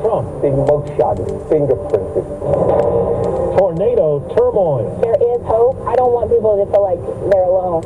Trump. Big mugshot is fingerprinted. Tornado turmoil. There is hope. I don't want people to feel like they're alone.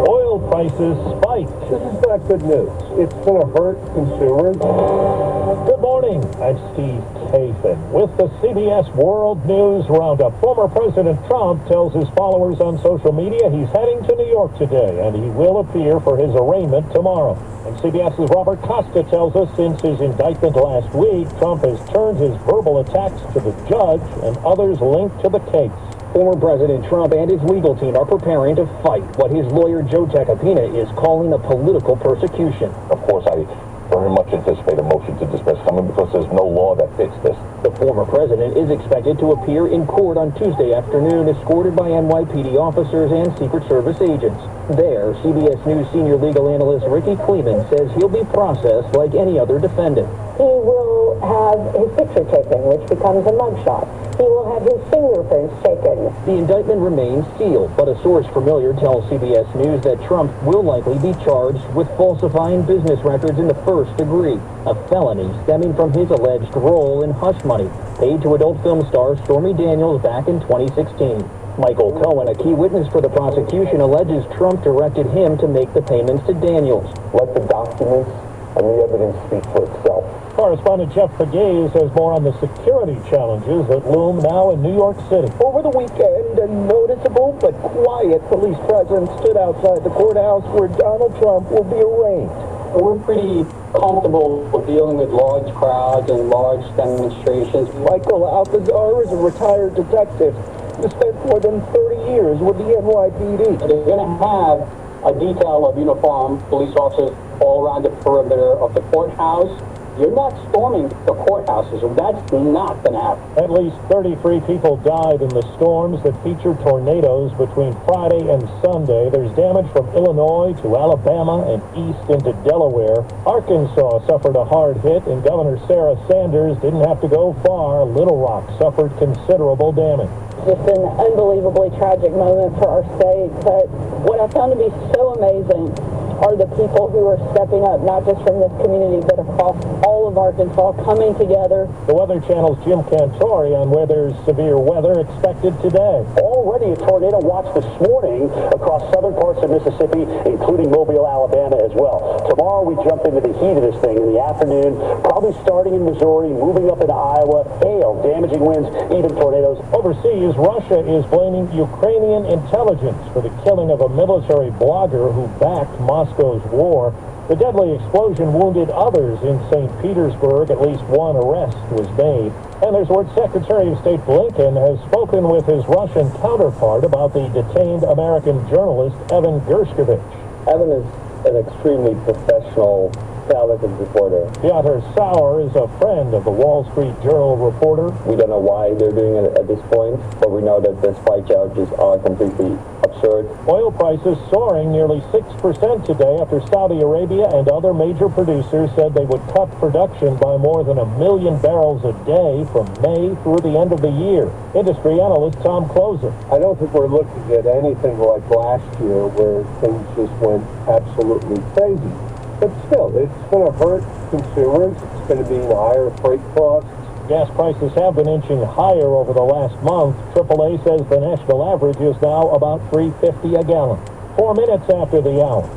Oil prices spike. This is not good news. It's going to hurt consumers. Good morning. I'm Steve Kathan with the CBS World News Roundup. Former President Trump tells his followers on social media he's heading to New York today, and he will appear for his arraignment tomorrow. And CBS's Robert Costa tells us since his indictment last week, Trump has turned his verbal attacks to the judge and others linked to the case. Former President Trump and his legal team are preparing to fight what his lawyer Joe Tacopina is calling a political persecution. Of course, I very much anticipate a motion to dismiss coming because there's no law that fits this. The former president is expected to appear in court on Tuesday afternoon, escorted by NYPD officers and Secret Service agents. There, CBS News senior legal analyst Ricky Kleeman says he'll be processed like any other defendant. He will have his picture taken, which becomes a mugshot. He will have his fingerprints taken. The indictment remains sealed, but a source familiar tells CBS News that Trump will likely be charged with falsifying business records in the first degree, a felony stemming from his alleged role in hush money paid to adult film star Stormy Daniels back in 2016. Michael Cohen, a key witness for the prosecution, alleges Trump directed him to make the payments to Daniels. Let the documents and the evidence speak for itself. Correspondent Jeff Pegues has more on the security challenges that loom now in New York City. Over the weekend, a noticeable but quiet police presence stood outside the courthouse where Donald Trump will be arraigned. We're pretty comfortable with dealing with large crowds and large demonstrations. Michael Alcazar is a retired detective who spent more than 30 years with the NYPD. They're going to have a detail of uniformed police officers all around the perimeter of the courthouse. You're not storming the courthouses. That's not going to happen. At least 33 people died in the storms that featured tornadoes between Friday and Sunday. There's damage from Illinois to Alabama and east into Delaware. Arkansas suffered a hard hit, and Governor Sarah Sanders didn't have to go far. Little Rock suffered considerable damage. Just an unbelievably tragic moment for our state, but what I found to be so amazing are the people who are stepping up, not just from this community, but across all of Arkansas, coming together. The Weather Channel's Jim Cantori on where there's severe weather expected today. Already a tornado watch this morning across southern parts of Mississippi, including Mobile, Alabama as well. Tomorrow we jump into the heat of this thing in the afternoon, probably starting in Missouri, moving up into Iowa, hail, damaging winds, even tornadoes. Overseas, Russia is blaming Ukrainian intelligence for the killing of a military blogger who backed Moscow's war. The deadly explosion wounded others in St. Petersburg. At least one arrest was made. And there's word Secretary of State Blinken has spoken with his Russian counterpart about the detained American journalist Evan Gershkovich. Evan is an extremely professional, talented reporter. Piotr Sauer is a friend of the Wall Street Journal reporter. We don't know why they're doing it at this point, but we know that the spy charges are completely absurd. Oil prices soaring nearly 6% today after Saudi Arabia and other major producers said they would cut production by more than 1 million barrels a day from May through the end of the year. Industry analyst Tom Closer. I don't think we're looking at anything like last year where things just went absolutely crazy. But still, it's going to hurt consumers. It's going to mean higher freight costs. Gas prices have been inching higher over the last month. AAA says the national average is now about $3.50 a gallon. 4 minutes after the hour.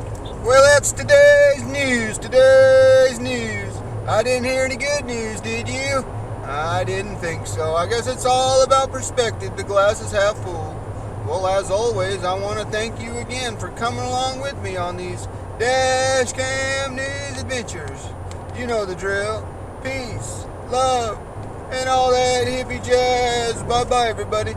Well, that's today's news. Today's news. I didn't hear any good news, did you? I didn't think so. I guess it's all about perspective. The glass is half full. Well, as always, I want to thank you again for coming along with me on these Dash Cam News adventures. You know the drill. Peace, love, and all that hippie jazz. Bye-bye, everybody.